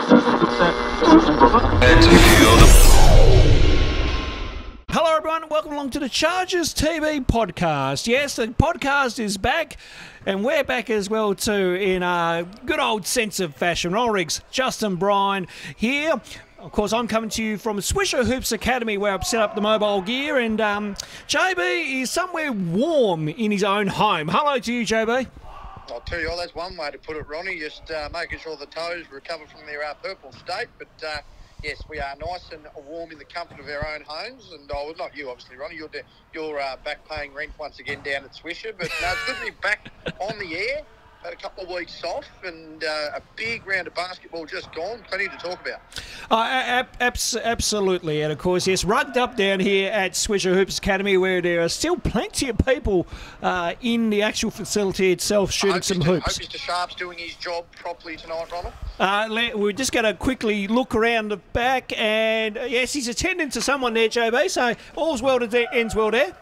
Hello everyone, welcome along to the Chargers TV podcast. Yes, the podcast is back, and we're back as well too in a good old sense of fashion. Roll Riggs, Justin Bryan here. Of course, I'm coming to you from Swisher Hoops Academy, where I've set up the mobile gear, and JB is somewhere warm in his own home. Hello to you, JB. I'll tell you all, that's one way to put it, Ronnie, just making sure the toes recover from their purple state. But yes, we are nice and warm in the comfort of our own homes. And well, not you, obviously, Ronnie. You're back paying rent once again down at Swisher. But no, it's good to be back on the air. Had a couple of weeks off, and a big round of basketball just gone. Plenty to talk about. Absolutely. And of course, yes, rugged up down here at Swisher Hoops Academy, where there are still plenty of people in the actual facility itself shooting some hoops. I hope Mr. Sharp's doing his job properly tonight, Ronald. We're just going to quickly look around the back, and yes, he's attending to someone there, JB, so all's well that ends well there.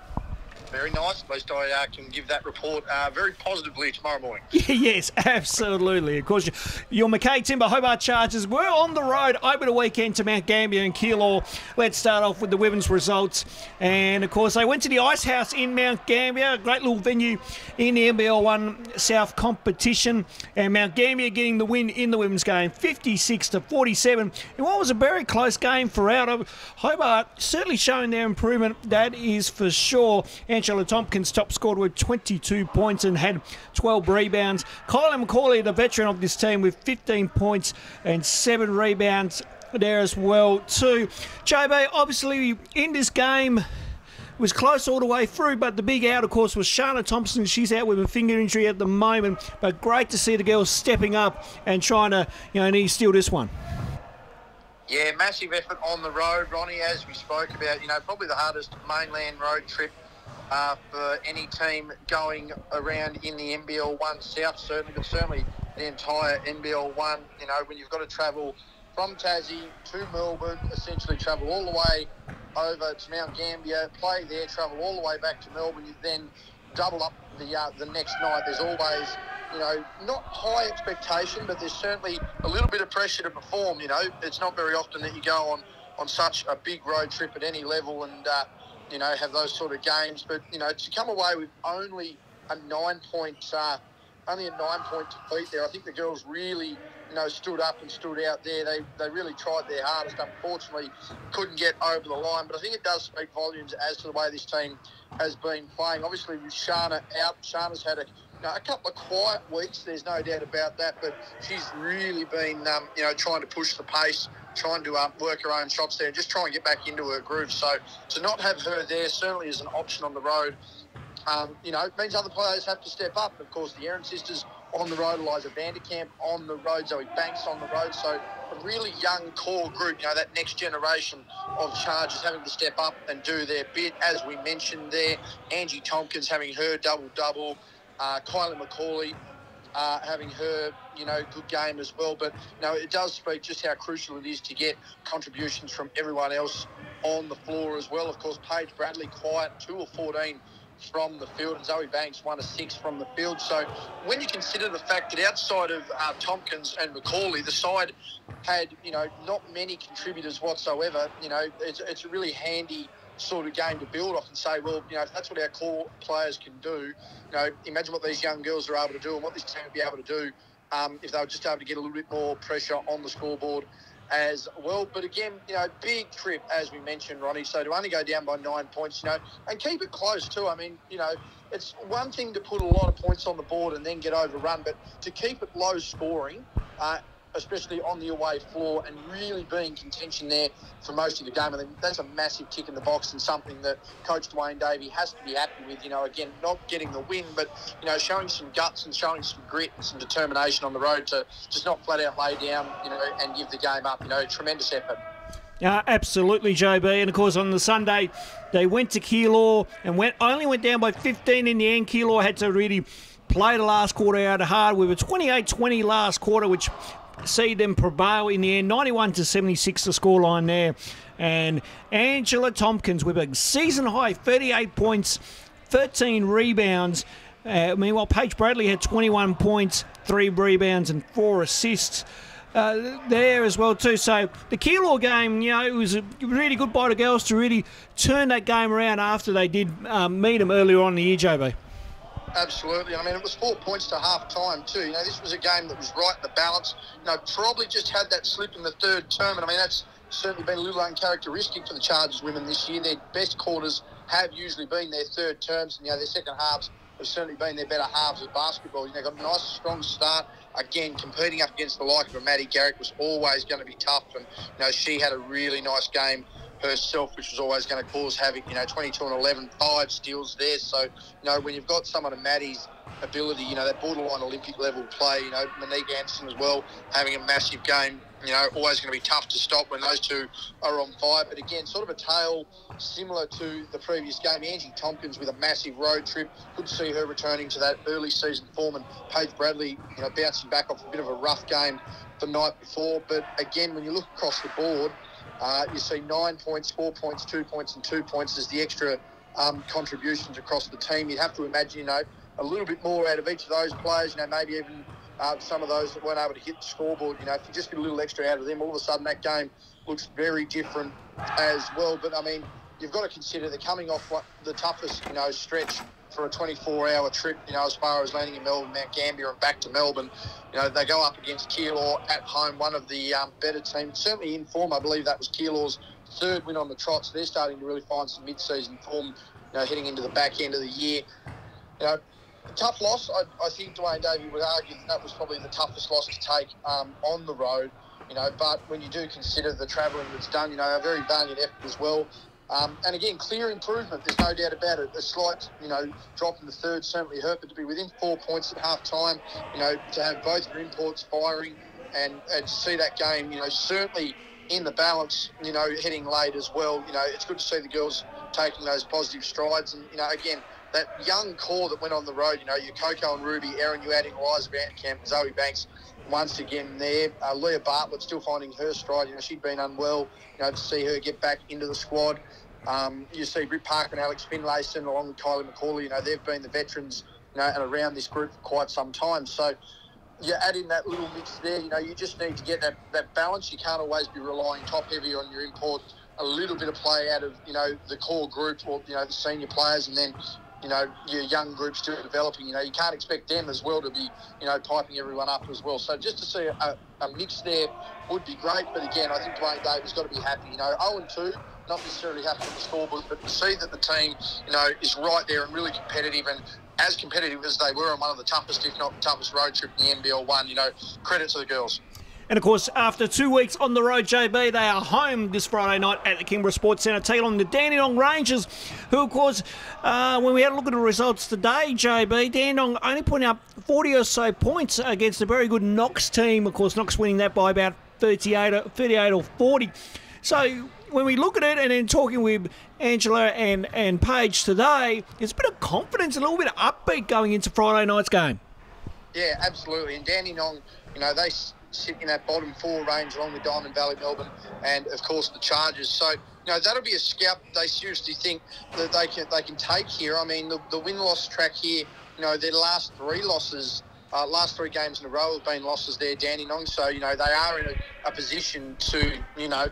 Very nice. At least I can give that report very positively tomorrow morning. Yes, absolutely. Of course, your McKay Timber Hobart Chargers were on the road over the weekend to Mount Gambier and Keilor. Let's start off with the women's results. And, of course, they went to the Ice House in Mount Gambier, a great little venue in the NBL1 South competition. And Mount Gambier getting the win in the women's game, 56-47. In what was a very close game for out. Hobart certainly showing their improvement, that is for sure. Angela Tompkins top scored with 22 points and had 12 rebounds. Kylie McCauley, the veteran of this team, with 15 points and 7 rebounds there as well too. JB, obviously in this game was close all the way through, but the big out, of course, was Shana Thompson. She's out with a finger injury at the moment, but great to see the girls stepping up and trying to, steal this one. Yeah, massive effort on the road, Ronnie, as we spoke about. Probably the hardest mainland road trip for any team going around in the NBL1 South, certainly, but certainly the entire NBL1. When you've got to travel from Tassie to Melbourne, essentially travel all the way over to Mount Gambier, play there, travel all the way back to Melbourne, you then double up the next night. There's always, not high expectation, but there's certainly a little bit of pressure to perform. It's not very often that you go on such a big road trip at any level and have those sort of games. But, to come away with only a 9-point defeat there, I think the girls really, stood up and stood out there. They really tried their hardest. Unfortunately, couldn't get over the line. But I think it does speak volumes as to the way this team has been playing. Obviously, with Shana out, Shana's had a couple of quiet weeks, there's no doubt about that, but she's really been, trying to push the pace, trying to work her own shots there, and just try and get back into her groove. So to not have her there certainly is an option on the road. It means other players have to step up. Of course, the Aaron sisters on the road, Eliza Vanderkamp on the road, Zoe Banks on the road. So a really young core group, that next generation of Chargers having to step up and do their bit. As we mentioned there, Angie Tompkins having her double-double, Kylie McCauley having her, good game as well. But, it does speak just how crucial it is to get contributions from everyone else on the floor as well. Of course, Paige Bradley quiet, 2 of 14 from the field, and Zoe Banks 1 of 6 from the field. So when you consider the fact that outside of Tompkins and McCauley, the side had, not many contributors whatsoever, it's a really handy sort of game to build off and say, well, if that's what our core players can do, imagine what these young girls are able to do and what this team would be able to do if they were just able to get a little bit more pressure on the scoreboard as well. But again, big trip, as we mentioned, Ronnie, so to only go down by 9 points, and keep it close too. I mean, it's one thing to put a lot of points on the board and then get overrun, but to keep it low scoring, especially on the away floor, and really be in contention there for most of the game. I think that's a massive tick in the box and something that Coach Dwayne Davey has to be happy with. Again, not getting the win, but, showing some guts and showing some grit and some determination on the road to just not flat out lay down, and give the game up. Tremendous effort. Absolutely, JB. And, of course, on the Sunday, they went to Keilor and only went down by 15 in the end. Keilor had to really play the last quarter out hard with a 28-20 last quarter, which see them prevail in the end, 91-76 the scoreline there. And Angela Tompkins with a season-high 38 points, 13 rebounds. Meanwhile, Paige Bradley had 21 points, 3 rebounds and 4 assists there as well too. So the Keilor game, you know, it was a really good by the girls to really turn that game around after they did meet them earlier on in the year, JB. Absolutely. I mean, it was 4 points to half time too. You know, this was a game that was right in the balance. You know, probably just had that slip in the third term, and I mean that's certainly been a little uncharacteristic for the Chargers women this year. Their best quarters have usually been their third terms, and you know their second halves have certainly been their better halves of basketball. You know, got a nice strong start. Again, competing up against the like of a Maddie Garrick was always going to be tough, and you know she had a really nice game herself, which was always going to cause havoc. You know, 22 and 11, 5 steals there. So, you know, when you've got someone of Maddie's ability, you know, that borderline Olympic level play, you know, Monique Anderson as well, having a massive game, you know, always going to be tough to stop when those two are on fire. But again, sort of a tale similar to the previous game. Angie Tompkins with a massive road trip. Good to see her returning to that early season form, and Paige Bradley, you know, bouncing back off a bit of a rough game the night before. But again, when you look across the board, you see 9 points, 4 points, 2 points and 2 points as the extra contributions across the team. You'd have to imagine, you know, a little bit more out of each of those players, you know, maybe even some of those that weren't able to hit the scoreboard. You know, if you just get a little extra out of them, all of a sudden that game looks very different as well. But, I mean, you've got to consider they're coming off the toughest, you know, stretch for a 24-hour trip, you know, as far as landing in Melbourne, Mount Gambier and back to Melbourne. You know, they go up against Keilor at home, one of the better teams, certainly in form. I believe that was Keilor's third win on the trot, so they're starting to really find some mid-season form, you know, heading into the back end of the year. You know, a tough loss. I think Dwayne Davey would argue that was probably the toughest loss to take on the road, you know, but when you do consider the travelling that's done, you know, a very valiant effort as well. And again, clear improvement, there's no doubt about it. A slight, you know, drop in the third certainly hurt, but to be within 4 points at half time, you know, to have both your imports firing and to see that game, you know, certainly in the balance, you know, heading late as well. You know, it's good to see the girls taking those positive strides. And, you know, again, that young core that went on the road, you know, your Coco and Ruby, Erin, you adding Eliza Vanderkamp, Zoe Banks, once again there. Leah Bartlett still finding her stride. You know, she'd been unwell, you know, to see her get back into the squad. You see Britt Parker and Alex Finlayson along with Kylie McCauley, you know, they've been the veterans, you know, and around this group for quite some time. So you add in that little mix there, you know, you just need to get that balance. You can't always be relying top heavy on your import, a little bit of play out of, you know, the core group or, you know, the senior players, and then, you know, your young group still developing. You know, you can't expect them as well to be, you know, piping everyone up as well. So just to see a mix there would be great. But again, I think Dwayne Davis got to be happy. You know, 0-2, not necessarily happy on the scoreboard, but to see that the team, you know, is right there and really competitive, and as competitive as they were on one of the toughest, if not the toughest road trip in the NBL1, you know, credit to the girls. And, of course, after 2 weeks on the road, JB, they are home this Friday night at the Canberra Sports Centre, taking on the Dandenong Rangers, who, of course, when we had a look at the results today, JB, Dandenong only putting up 40 or so points against a very good Knox team. Of course, Knox winning that by about 38 or 40. So when we look at it, and then talking with Angela and Paige today, there's a bit of confidence, a little bit of upbeat going into Friday night's game. Yeah, absolutely. And Dandenong, you know, they sit in that bottom 4 range along with Diamond Valley, Melbourne, and of course the Chargers. So, you know, that'll be a scalp they seriously think that they can take here. I mean, the win-loss track here, you know, their last 3 losses, last 3 games in a row have been losses there, Dandenong. So, you know, they are in a position to, you know,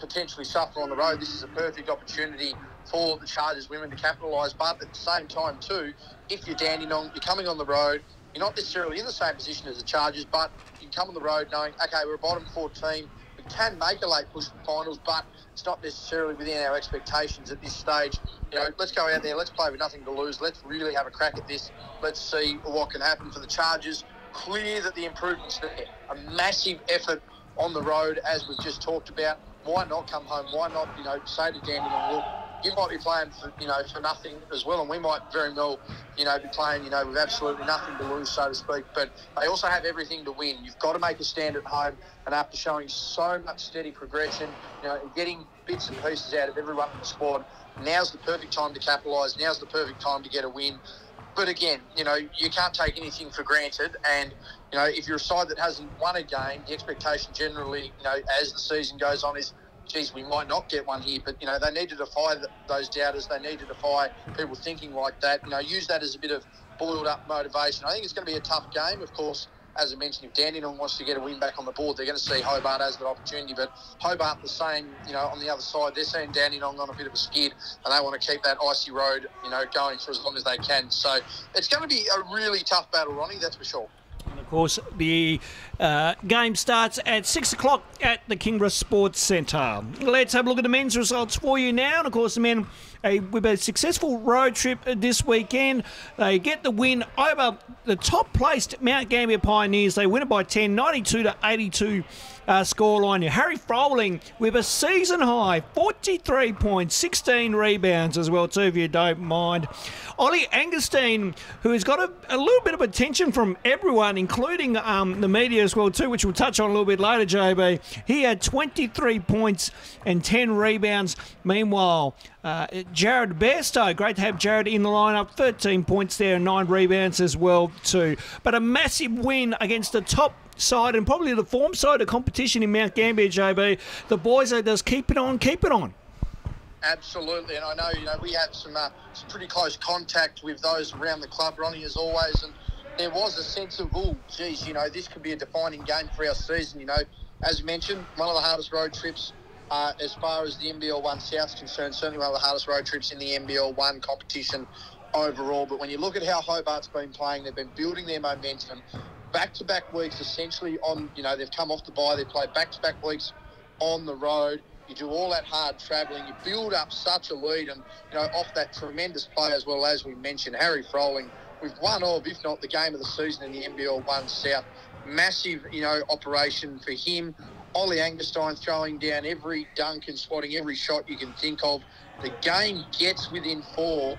potentially suffer on the road. This is a perfect opportunity for the Chargers women to capitalise. But at the same time too, if you're Dandenong, you're coming on the road, you're not necessarily in the same position as the Chargers, but you can come on the road knowing, okay, we're a bottom 4 team. We can make a late push for finals, but it's not necessarily within our expectations at this stage. You know, let's go out there, let's play with nothing to lose. Let's really have a crack at this. Let's see what can happen for the Chargers. Clear that the improvement's there. A massive effort on the road, as we've just talked about. Why not come home? Why not, you know, say to Dandenong, look, you might be playing for, you know, for nothing as well, and we might very well, you know, be playing, you know, with absolutely nothing to lose, so to speak. But they also have everything to win. You've got to make a stand at home, and after showing so much steady progression, you know, and getting bits and pieces out of everyone in the squad, now's the perfect time to capitalise. Now's the perfect time to get a win. But again, you know, you can't take anything for granted, and you know, if you're a side that hasn't won a game, the expectation generally, you know, as the season goes on is, geez, we might not get one here. But, you know, they need to defy those doubters. They need to defy people thinking like that. You know, use that as a bit of boiled up motivation. I think it's going to be a tough game. Of course, as I mentioned, if Dandenong wants to get a win back on the board, they're going to see Hobart as that opportunity. But Hobart the same, on the other side, they're seeing Dandenong on a bit of a skid, and they want to keep that icy road, going for as long as they can. So it's going to be a really tough battle, Ronnie, that's for sure. And of course, the game starts at 6 o'clock at the Kingborough Sports Centre. Let's have a look at the men's results for you now. And of course, the men with a successful road trip this weekend. They get the win over the top-placed Mount Gambier Pioneers. They win it by 10, 92-82 scoreline. Harry Froling with a season high, 43 points, 16 rebounds as well too, if you don't mind. Ollie Angerstein, who has got a little bit of attention from everyone, including the media as well too, which we'll touch on a little bit later, JB. He had 23 points and 10 rebounds. Meanwhile, Jared Bairstow, great to have Jared in the lineup, 13 points there and 9 rebounds as well too. But a massive win against the top side and probably the form side of competition in Mount Gambier, JB. The boys are just keep it on. Absolutely, and I know, we had some pretty close contact with those around the club, Ronnie, as always, and there was a sense of, this could be a defining game for our season. As mentioned, one of the hardest road trips as far as the NBL 1 South is concerned, certainly one of the hardest road trips in the NBL 1 competition overall. But when you look at how Hobart's been playing, they've been building their momentum. Back-to-back weeks essentially on, they've come off the bye, they've played back-to-back weeks on the road. You do all that hard travelling, you build up such a lead, and, off that tremendous play as well, as we mentioned, Harry Froling, with one of, if not the game of the season in the NBL 1 South. Massive, operation for him. Ollie Angerstein throwing down every dunk and swatting every shot you can think of. The game gets within 4.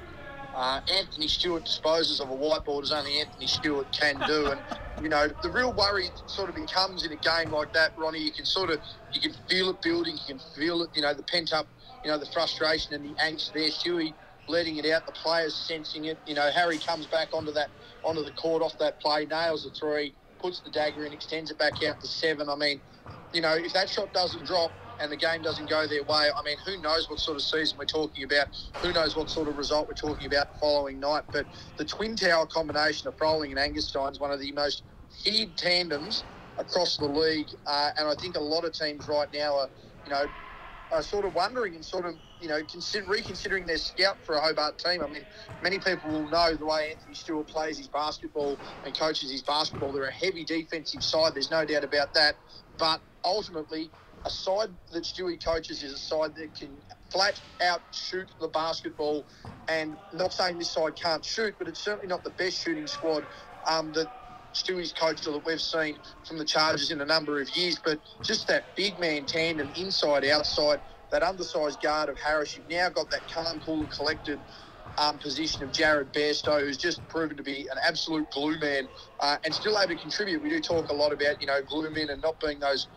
Anthony Stewart disposes of a whiteboard as only Anthony Stewart can do. And, the real worry sort of becomes in a game like that, Ronnie, you can feel it building, you can feel it, the pent-up, the frustration and the angst there. Stewie letting it out, the players sensing it. Harry comes back onto the court off that play, nails the 3, puts the dagger in, extends it back out to 7. I mean, if that shot doesn't drop and the game doesn't go their way, I mean, who knows what sort of season we're talking about? Who knows what sort of result we're talking about the following night? But the twin tower combination of Froling and Angerstein is one of the most feared tandems across the league. And I think a lot of teams right now are sort of wondering and sort of, reconsidering their scout for a Hobart team. I mean, many people will know the way Anthony Stewart plays his basketball and coaches his basketball. They're a heavy defensive side, there's no doubt about that. But ultimately, a side that Stewie coaches is a side that can flat out shoot the basketball. And not saying this side can't shoot, but it's certainly not the best shooting squad that Stewie's coached or that we've seen from the Chargers in a number of years. But just that big man tandem, inside, outside, that undersized guard of Harris. You've now got that calm, cool and collected position of Jared Bairstow, who's just proven to be an absolute glue man and still able to contribute. We do talk a lot about, glue men and not being those,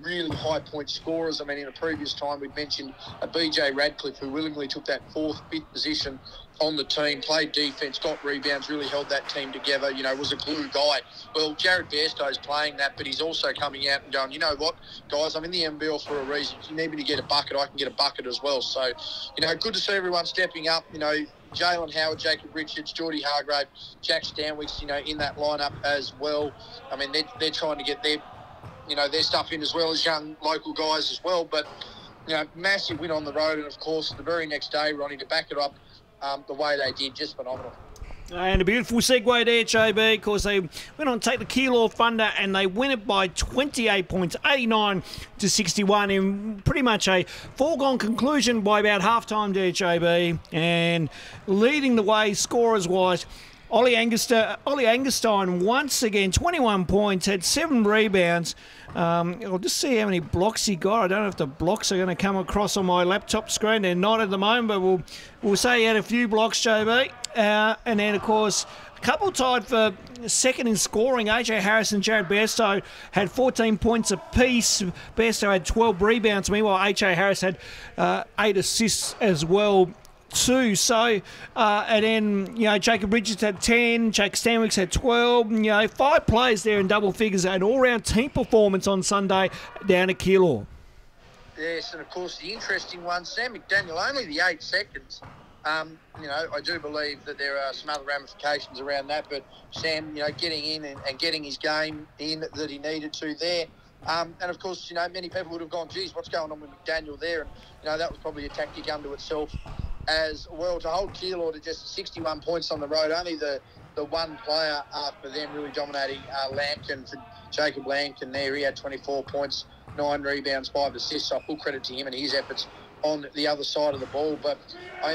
really high point scorers. I mean, in a previous time, we'd mentioned a BJ Radcliffe who willingly took that 4th, 5th position on the team, played defence, got rebounds, really held that team together, was a glue guy. Well, Jared Bairstow's playing that, but he's also coming out and going, you know what, guys, I'm in the NBL for a reason. If you need me to get a bucket, I can get a bucket as well. So, good to see everyone stepping up, Jalen Howard, Jacob Richards, Geordie Hargrave, Jack Stanwicks, in that lineup as well. I mean, they're trying to get their stuff in as well as young local guys as well. But, massive win on the road. And, of course, the very next day, Ronnie, to back it up the way they did, just phenomenal. And a beautiful segue there, JB, because they went on to take the Keilor Thunder and they win it by 28 points, 89-61, in pretty much a foregone conclusion by about halftime there, JB. And leading the way scorers-wise, Ollie Angerstein once again, 21 points, had 7 rebounds. I'll just see how many blocks he got. I don't know if the blocks are going to come across on my laptop screen. They're not at the moment, but we'll say he had a few blocks, JB. And then, of course, a couple tied for second in scoring. AJ Harris and Jared Bairstow had 14 points apiece. Bairstow had 12 rebounds. Meanwhile, AJ Harris had 8 assists as well too. So, and then, Jacob Richards had 10, Jake Stanwicks had 12, 5 players there in double figures. An all-round team performance on Sunday down at Keilor. Yes, and of course the interesting one, Sam McDaniel, only the 8 seconds, I do believe that there are some other ramifications around that, but Sam, getting in and getting his game in that he needed to there. And of course, many people would have gone, geez, what's going on with McDaniel there? And, that was probably a tactic unto itself as well. To hold Keilor to just 61 points on the road, only the one player for them really dominating Lampkin, for Jacob Lampkin there. He had 24 points, 9 rebounds, 5 assists. So full credit to him and his efforts on the other side of the ball. But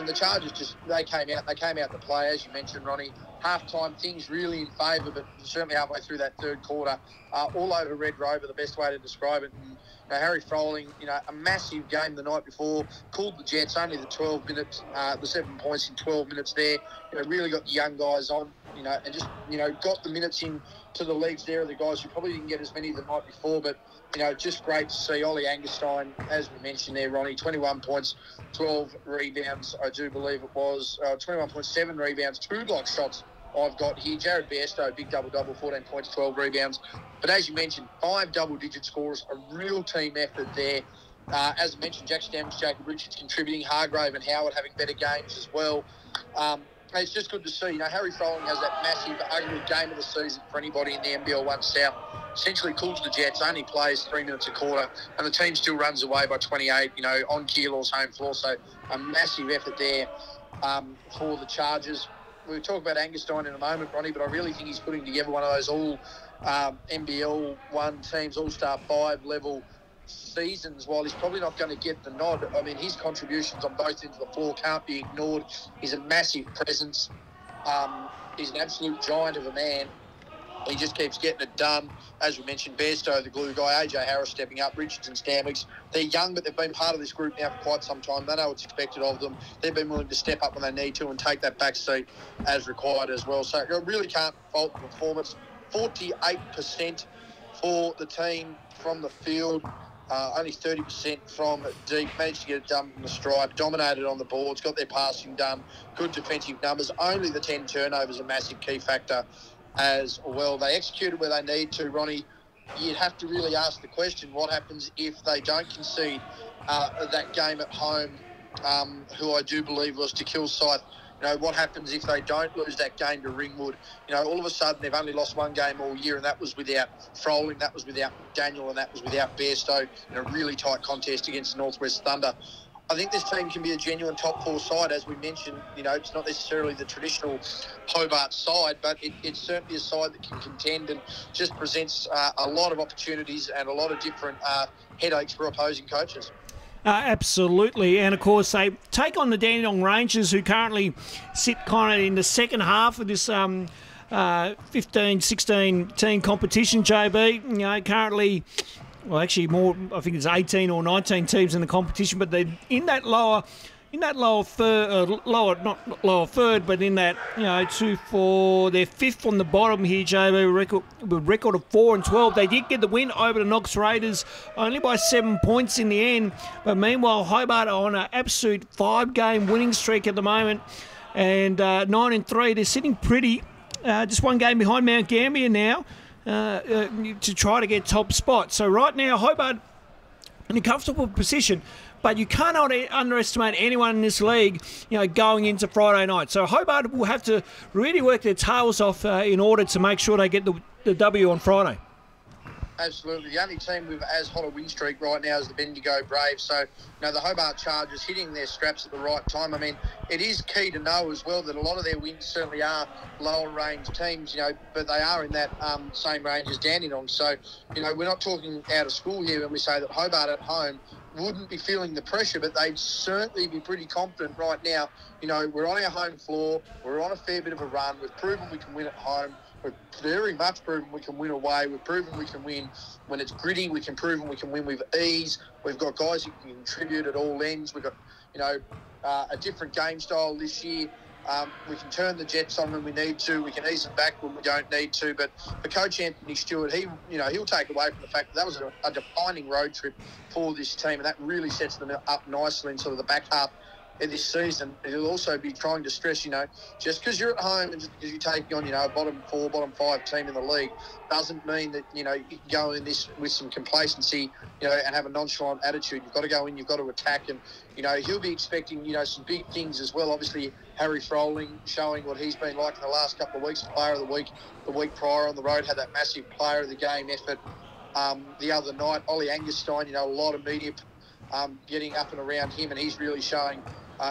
the Chargers they came out to play, as you mentioned, Ronnie. Half-time, things really in favour, but certainly halfway through that third quarter, all over Red Rover, the best way to describe it. And Harry Froling, a massive game the night before, cooled the Jets, only the 12 minutes, the 7 points in 12 minutes there. Really got the young guys on, and just, got the minutes in to the leagues there of the guys who probably didn't get as many the night before, but just great to see Ollie Angerstein, as we mentioned there, Ronnie, 21 points, 12 rebounds, I do believe it was, 21.7 rebounds, 2 block shots I've got here. Jared Bairstow, big double-double, 14 points, 12 rebounds. But as you mentioned, 5 double-digit scorers, a real team effort there. As I mentioned, Jack Stamps, Jacob Richards contributing, Hargrave and Howard having better games as well. It's just good to see. Harry Froling has that massive, ugly game of the season for anybody in the NBL 1 South. Essentially cools the Jets, only plays 3 minutes a quarter, and the team still runs away by 28, on Keilor's home floor. So a massive effort there for the Chargers. We'll talk about Angerstein in a moment, Ronnie, but I really think he's putting together one of those all NBL 1 teams, All-Star 5 level seasons. While he's probably not going to get the nod, his contributions on both ends of the floor can't be ignored. He's a massive presence. He's an absolute giant of a man. He just keeps getting it done. As we mentioned, Bairstow, the glue guy, AJ Harris stepping up, Richards and Stamix. They're young, but they've been part of this group now for quite some time. They know what's expected of them. They've been willing to step up when they need to and take that back seat as required as well. So I really can't fault the performance. 48% for the team from the field. Only 30% from deep. Managed to get it done from the stripe. Dominated on the boards. Got their passing done. Good defensive numbers. Only the 10 turnovers, a massive key factor as well. They executed where they need to, Ronnie. You'd have to really ask the question, what happens if they don't concede that game at home, who I do believe was to Kilsyth? What happens if they don't lose that game to Ringwood? All of a sudden they've only lost 1 game all year, and that was without Froling, that was without Daniel, and that was without Bairstow in a really tight contest against the Northwest Thunder. I think this team can be a genuine top 4 side. As we mentioned, it's not necessarily the traditional Hobart side, but it's certainly a side that can contend and just presents a lot of opportunities and a lot of different headaches for opposing coaches. Absolutely, and of course they take on the Dandenong Rangers, who currently sit kind of in the second half of this 15-16 team competition, JB. Currently, well, actually more, I think it's 18 or 19 teams in the competition, but they're in that lower third, not lower third, but in that, 2-4, they're 5th from the bottom here, JB, with record of 4-12. They did get the win over the Knox Raiders, only by 7 points in the end. But meanwhile, Hobart are on an absolute 5-game winning streak at the moment, and 9-3. They're sitting pretty, just 1 game behind Mount Gambier now, to try to get top spot. So right now, Hobart in a comfortable position. But you cannot underestimate anyone in this league, going into Friday night. So Hobart will have to really work their tails off in order to make sure they get the W on Friday. Absolutely. The only team with as hot a win streak right now is the Bendigo Braves. So, the Hobart Chargers hitting their straps at the right time. It is key to know as well that a lot of their wins certainly are lower range teams, but they are in that same range as Dandenong. So, we're not talking out of school here when we say that Hobart at home wouldn't be feeling the pressure, but they'd certainly be pretty confident right now. We're on our home floor. We're on a fair bit of a run. We've proven we can win at home. We've very much proven we can win away. We've proven we can win when it's gritty. We can prove we can win with ease. We've got guys who can contribute at all ends. We've got, a different game style this year. We can turn the Jets on when we need to. We can ease them back when we don't need to. But for Coach Anthony Stewart, he'll take away from the fact that was a defining road trip for this team, and that really sets them up nicely in sort of the back half in this season, he'll also be trying to stress, just because you're at home and just because you're taking on, a bottom 4, bottom 5 team in the league doesn't mean that, you can go in this with some complacency, and have a nonchalant attitude. You've got to go in, you've got to attack, and, he'll be expecting, some big things as well. Obviously, Harry Froling showing what he's been like in the last couple of weeks, player of the week prior on the road, had that massive player of the game effort the other night. Ollie Angerstein, a lot of media getting up and around him, and he's really showing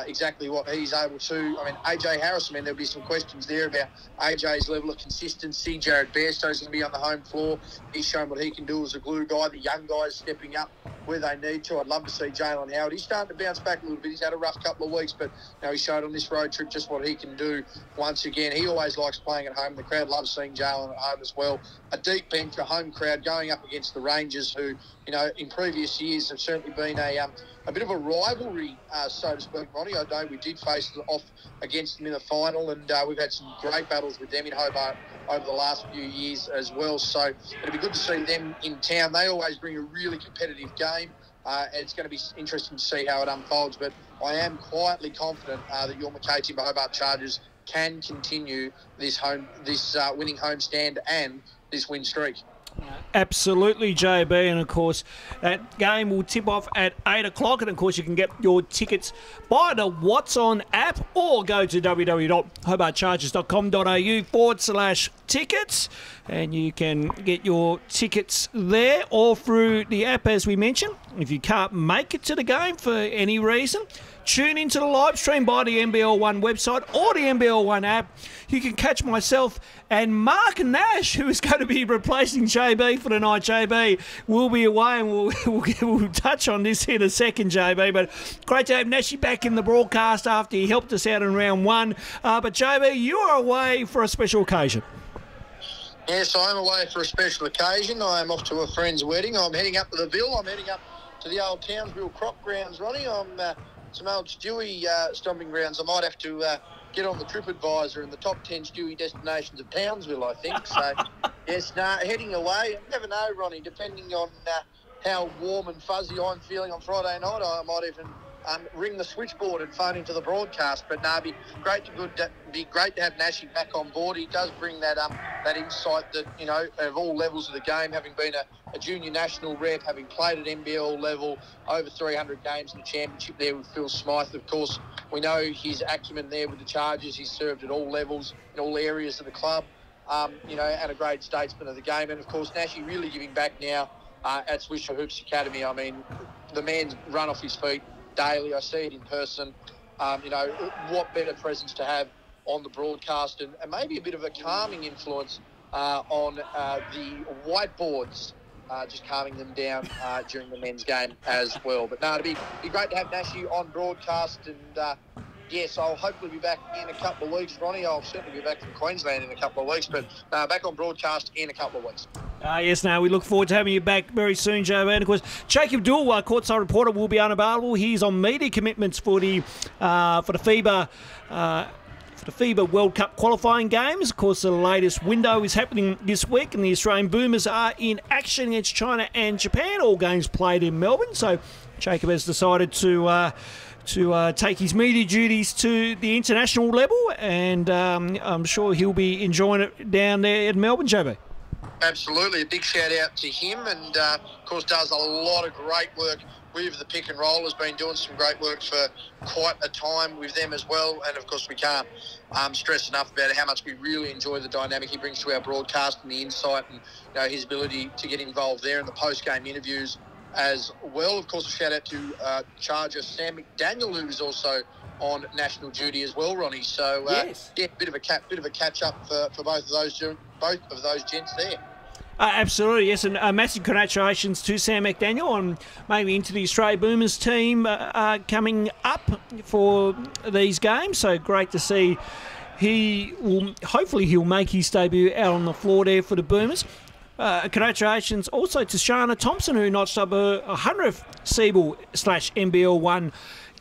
exactly what he's able to. I mean, AJ Harris, there'll be some questions there about AJ's level of consistency. Jared Bairstow's going to be on the home floor. He's shown what he can do as a glue guy. The young guys stepping up where they need to. I'd love to see Jalen Howard. He's starting to bounce back a little bit. He's had a rough couple of weeks, but he showed on this road trip just what he can do once again. He always likes playing at home. The crowd loves seeing Jalen at home as well. A deep bench, a home crowd going up against the Rangers, who, in previous years have certainly been a bit of a rivalry, so to speak, Ronnie. I know we did face off against them in the final, and we've had some great battles with them in Hobart over the last few years as well. So it'll be good to see them in town. They always bring a really competitive game. And it's going to be interesting to see how it unfolds. But I am quietly confident that your McKay Timber Hobart Chargers can continue this winning homestand and this win streak. Absolutely, JB, and of course that game will tip off at 8 o'clock, and of course you can get your tickets via the What's On app or go to www.hobartchargers.com.au/tickets, and you can get your tickets there or through the app, as we mentioned. If you can't make it to the game for any reason, tune into the live stream by the NBL1 website or the NBL1 app. You can catch myself and Mark Nash, who is going to be replacing JB for the night. JB will be away, and we'll touch on this in a second, JB. But great to have Nashy back in the broadcast after he helped us out in round 1. But JB, you are away for a special occasion. Yes, I'm away for a special occasion. I am off to a friend's wedding. I'm heading up to the Ville. I'm heading up to the old Townsville crop grounds, Ronnie. I'm some old Stewie stomping grounds. I might have to get on the TripAdvisor in the top 10 Stewie destinations of Townsville, I think. So, yes, heading away. You never know, Ronnie, depending on how warm and fuzzy I'm feeling on Friday night, I might even ring the switchboard and phone into the broadcast. But no, it'd be great to have Nashy back on board. He does bring that insight that, of all levels of the game, having been a junior national rep, having played at NBL level, over 300 games in the championship there with Phil Smythe. Of course, we know his acumen there with the Chargers. He's served at all levels, in all areas of the club, and a great statesman of the game. And, of course, Nashy really giving back now at Swisher Hoops Academy. I mean, the man's run off his feet daily. I see it in person. What better presence to have on the broadcast, and maybe a bit of a calming influence on the whiteboards, just calming them down during the men's game as well. But no, it'd be great to have Nashy on broadcast, and yes, I'll hopefully be back in a couple of weeks, Ronnie. I'll certainly be back from Queensland in a couple of weeks, but back on broadcast in a couple of weeks. Yes, we look forward to having you back very soon, JB. And of course, Jacob Dool, our courtside reporter, will be unavailable. He's on media commitments for the FIBA World Cup qualifying games. Of course, the latest window is happening this week, and the Australian Boomers are in action against China and Japan. All games played in Melbourne, so Jacob has decided to take his media duties to the international level, and I'm sure he'll be enjoying it down there in Melbourne, JB. Absolutely. A big shout out to him, and of course does a lot of great work with the pick and roll. Has been doing some great work for quite a time with them as well, and of course we can't stress enough about how much we really enjoy the dynamic he brings to our broadcast and the insight, and his ability to get involved there in the post-game interviews as well. Of course, a shout out to Charger Sam McDaniel, who is also on national duty as well, Ronnie. So yes. Yeah, bit of a catch up for both of those gents there. Absolutely, yes, and massive congratulations to Sam McDaniel on maybe into the Australia Boomers team coming up for these games. So great to see. Hopefully he'll make his debut out on the floor there for the Boomers. Congratulations also to Shana Thompson, who notched up her 100th Siebel/NBL1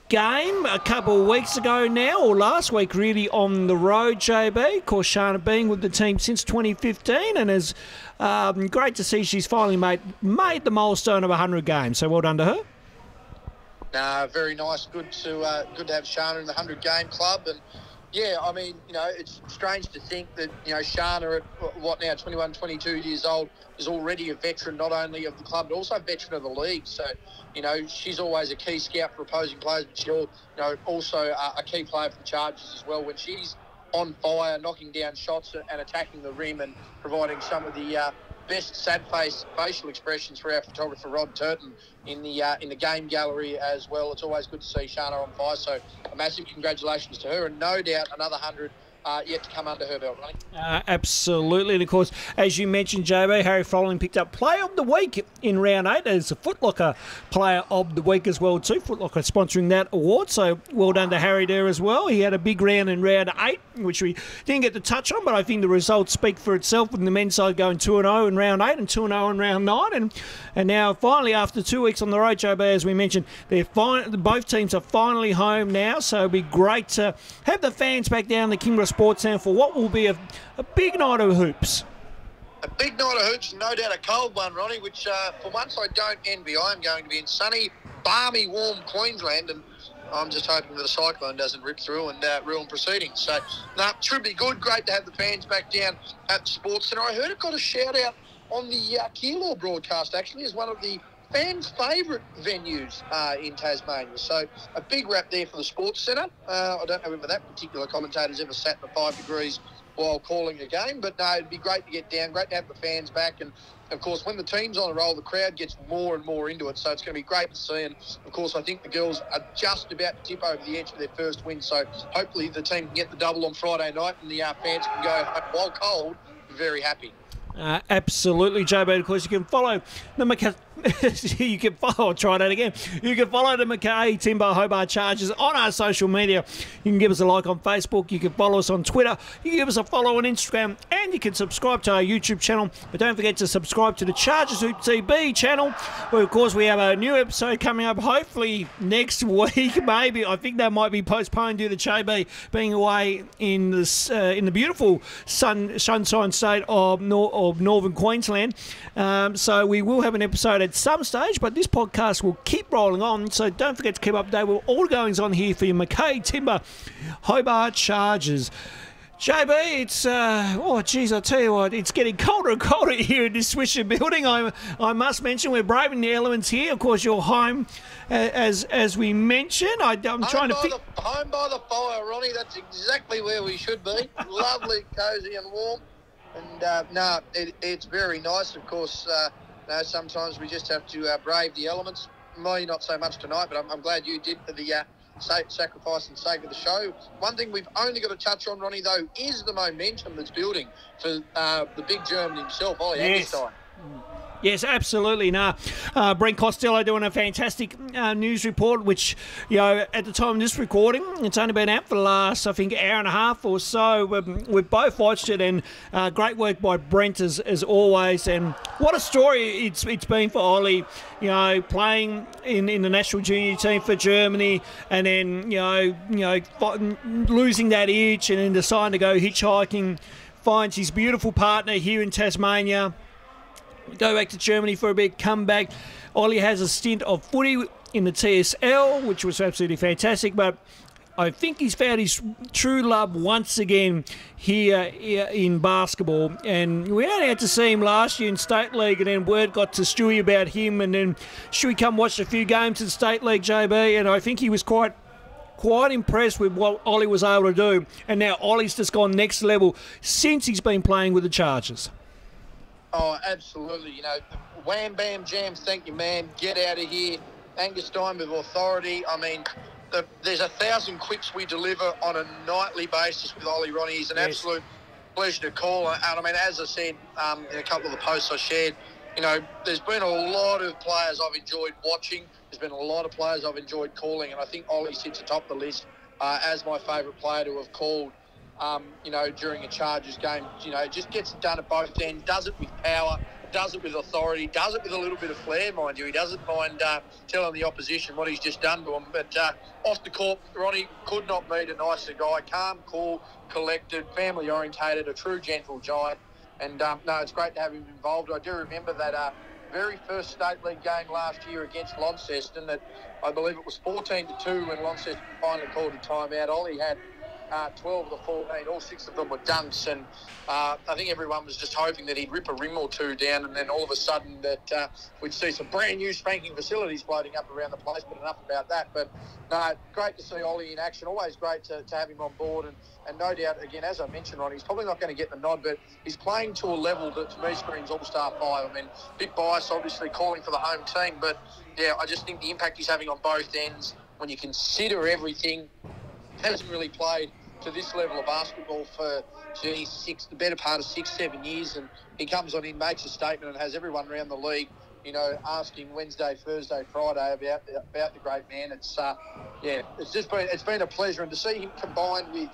game a couple of weeks ago now, or last week really, on the road, JB. Of course, Shana being with the team since 2015, and is great to see she's finally made the milestone of 100 games. So well done to her. Nah, very nice. Good to have Shana in the 100 game club. And yeah, I mean, it's strange to think that, Shana at what now, 21, 22 years old, is already a veteran not only of the club but also a veteran of the league. So, she's always a key scout for opposing players, but she'll, also a key player for the Chargers as well. When she's on fire, knocking down shots and attacking the rim and providing some of the best sad facial expressions for our photographer Rod Turton in the game gallery as well. It's always good to see Shana on fire. So a massive congratulations to her, and no doubt another 100 yet to come under her belt, Ronnie. Absolutely. And of course, as you mentioned, JB, Harry Froling picked up Player of the Week in round 8 as a Foot Locker Player of the Week as well too. Foot Locker sponsoring that award, so well done to Harry there as well. He had a big round in round 8, which we didn't get to touch on, but I think the results speak for itself, with the men's side going 2-0 in round 8 and 2-0 in round 9. And now finally, after 2 weeks on the road, JB, as we mentioned, both teams are finally home now, so it'll be great to have the fans back down the Kingborough Sports Centre for what will be a big night of hoops. A big night of hoops, no doubt a cold one, Ronnie, which for once I don't envy. I'm going to be in sunny, balmy, warm Queensland, and I'm just hoping that the cyclone doesn't rip through and ruin proceedings. So, no, it should be good. Great to have the fans back down at the Sports Centre. I heard it got a shout-out on the Keilor broadcast, actually, as one of the fans' favourite venues in Tasmania. So a big wrap there for the Sports Centre. I don't know whether that particular commentator's ever sat in the 5 degrees while calling a game, but no, it'd be great to get down, great to have the fans back. And of course, when the team's on a roll, the crowd gets more and more into it, so it's going to be great to see. And of course, I think the girls are just about to tip over the edge for their first win, so hopefully the team can get the double on Friday night and the fans can go home, while cold, very happy. Absolutely, JB. Of course, you can follow the McKay. You can follow. I'll try that again. You can follow the McKay Timber Hobart Chargers on our social media. You can give us a like on Facebook. You can follow us on Twitter. You can give us a follow on Instagram, and you can subscribe to our YouTube channel. But don't forget to subscribe to the Chargers Hoop TV channel, where of course we have a new episode coming up. Hopefully next week, maybe. I think that might be postponed due to JB being away in the beautiful sunshine state of northern Queensland. So we will have an episode at some stage, but this podcast will keep rolling on, so don't forget to keep updated with all goings on here for your McKay Timber Hobart Chargers. JB, it's I tell you what, it's getting colder and colder here in this Swisher building. I must mention we're braving the elements here. Of course, you're home, as we mentioned. I'm trying to think. Home by the fire, Ronnie. That's exactly where we should be. Lovely, cosy, and warm. And it's very nice. Of course, sometimes we just have to brave the elements. Me, not so much tonight, but I'm glad you did for the sacrifice and sake of the show. One thing we've only got to touch on, Ronnie, though, is the momentum that's building for the big German himself, Ollie Eggestein. Yes, absolutely. Brent Costello doing a fantastic news report, which, at the time of this recording, it's only been out for the last, I think, hour and a half or so. We've both watched it, and great work by Brent as always. And what a story it's been for Ollie, playing in the national junior team for Germany, and then, losing that itch and then deciding to go hitchhiking, finds his beautiful partner here in Tasmania, go back to Germany for a bit, come back. Ollie has a stint of footy in the TSL, which was absolutely fantastic, but I think he's found his true love once again here in basketball. And we only had to see him last year in State League, and then word got to Stewie about him, and then Stewie come watched a few games in State League, JB, and I think he was quite impressed with what Ollie was able to do. And now Ollie's just gone next level since he's been playing with the Chargers. Oh, absolutely. Wham, bam, jam, thank you, man. Get out of here. Eggestein with authority. I mean, there's 1,000 quips we deliver on a nightly basis with Ollie, Ronnie. He's an absolute pleasure to call. And I mean, as I said in a couple of the posts I shared, there's been a lot of players I've enjoyed watching. There's been a lot of players I've enjoyed calling, and I think Ollie sits atop the list as my favourite player to have called. During a Chargers game, just gets it done at both ends, does it with power, does it with authority, does it with a little bit of flair, mind you. He doesn't mind telling the opposition what he's just done to him. But off the court, Ronnie could not meet a nicer guy. Calm, cool, collected, family-orientated, a true gentle giant. And, it's great to have him involved. I do remember that very first state league game last year against Launceston that I believe it was 14-2 when Launceston finally called a timeout. Ollie had 12 of the 14, all 6 of them were dunks, and I think everyone was just hoping that he'd rip a rim or two down, and then all of a sudden that we'd see some brand new spanking facilities floating up around the place, but enough about that. But no, great to see Ollie in action, always great to have him on board, and no doubt, again, as I mentioned, Ronnie, he's probably not going to get the nod, but he's playing to a level that to me screams All-Star 5. I mean, a bit biased, obviously, calling for the home team, but yeah, I just think the impact he's having on both ends, when you consider everything, hasn't really played to this level of basketball for, the better part of 6-7 years, and he comes on in, makes a statement, and has everyone around the league, asking Wednesday, Thursday, Friday about the great man. It's been a pleasure, and to see him combined with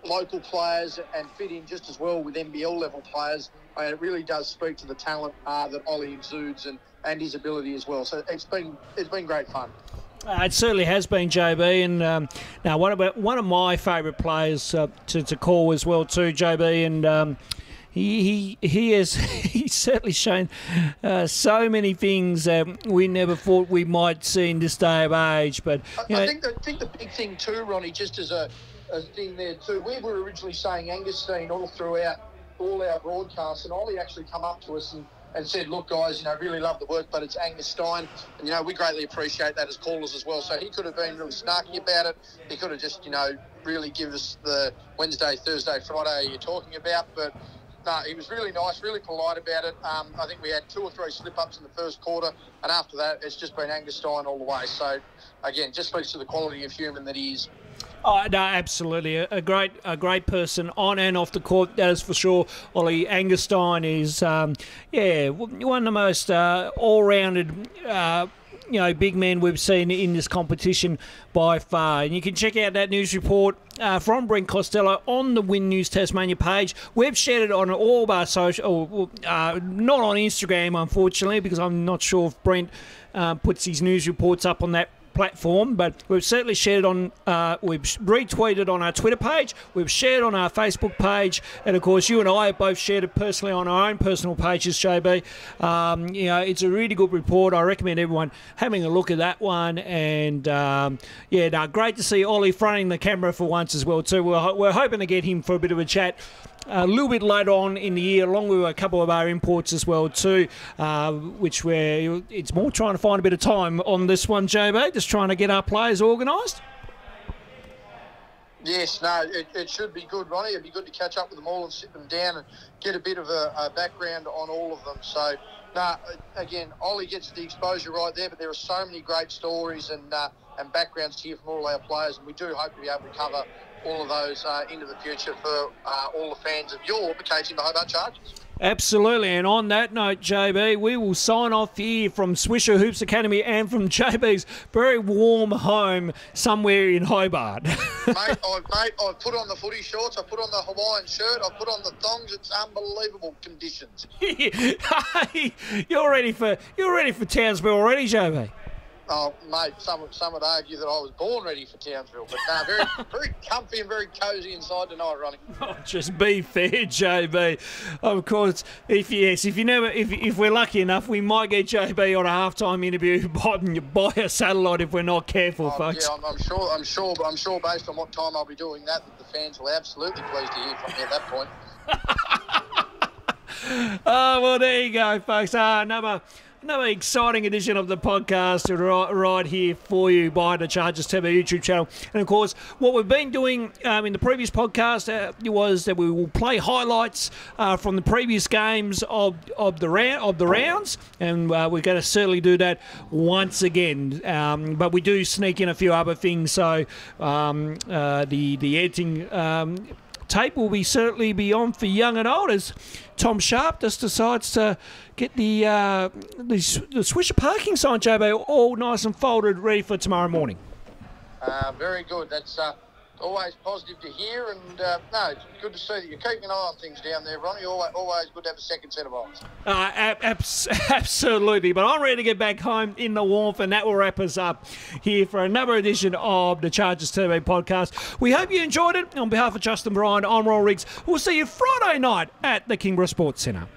local players and fit in just as well with NBL level players, it really does speak to the talent that Ollie exudes and his ability as well. So it's been great fun. It certainly has been, JB, and now one of my favourite players to call as well too, JB, and he's certainly shown so many things that we never thought we might see in this day of age. But I think the big thing too, Ronnie, just as a thing there too, we were originally saying Angustine all throughout all our broadcasts, and Ollie actually come up to us and said, look, guys, really love the work, but it's Angustine. And, we greatly appreciate that as callers as well. So he could have been really snarky about it. He could have just, really give us the Wednesday, Thursday, Friday you're talking about. But, no, he was really nice, really polite about it. I think we had 2 or 3 slip-ups in the first quarter, and after that, it's just been Angustine all the way. So, again, just speaks to the quality of human that he is. Oh, no, absolutely. A great person on and off the court, that is for sure. Ollie Angustine is, one of the most all-rounded, big men we've seen in this competition by far. And you can check out that news report from Brent Costello on the Win News Tasmania page. We've shared it on all of our social, not on Instagram, unfortunately, because I'm not sure if Brent puts his news reports up on that platform, but we've certainly shared it on, we've retweeted on our Twitter page, we've shared on our Facebook page, and of course you and I have both shared it personally on our own personal pages, JB. It's a really good report. I recommend everyone having a look at that one, and great to see Ollie fronting the camera for once as well too. We're hoping to get him for a bit of a chat a little bit later on in the year, along with a couple of our imports as well too, which it's more trying to find a bit of time on this one, JB, just trying to get our players organised. Yes, no, it should be good, Ronnie. It'd be good to catch up with them all and sit them down and get a bit of a background on all of them. So, again, Ollie gets the exposure right there, but there are so many great stories and backgrounds to hear from all our players, and we do hope to be able to cover all of those into the future for all the fans of your McKay Timber Hobart Chargers. Absolutely, and on that note, JB, we will sign off here from Swisher Hoops Academy and from JB's very warm home somewhere in Hobart. Mate, I've put on the footy shorts, I've put on the Hawaiian shirt, I've put on the thongs. It's unbelievable conditions. You're ready for Townsville already, JB? Oh, mate, some would argue that I was born ready for Townsville, but no, very very comfy and very cosy inside tonight, Ronnie. Oh, just be fair, JB. Of course, if we're lucky enough, we might get JB on a halftime interview by a satellite if we're not careful, folks. Yeah, I'm sure. Based on what time I'll be doing that the fans will absolutely pleased to hear from me at that point. Oh well, there you go, folks. Another exciting edition of the podcast right here for you by the Chargers TV YouTube channel. And, of course, what we've been doing in the previous podcast was that we will play highlights from the previous games of the rounds, and we're going to certainly do that once again. But we do sneak in a few other things, so the editing tape will certainly be on for young and old as Tom Sharp just decides to get the Swisher parking sign, JB, all nice and folded, ready for tomorrow morning. Very good. That's always positive to hear, and it's good to see that you're keeping an eye on things down there, Ronnie. Always good to have a second set of eyes. Absolutely, but I'm ready to get back home in the warmth, and that will wrap us up here for another edition of the Chargers TV podcast. We hope you enjoyed it. On behalf of Justin Bryan, I'm Roll Riggs. We'll see you Friday night at the Kingborough Sports Centre.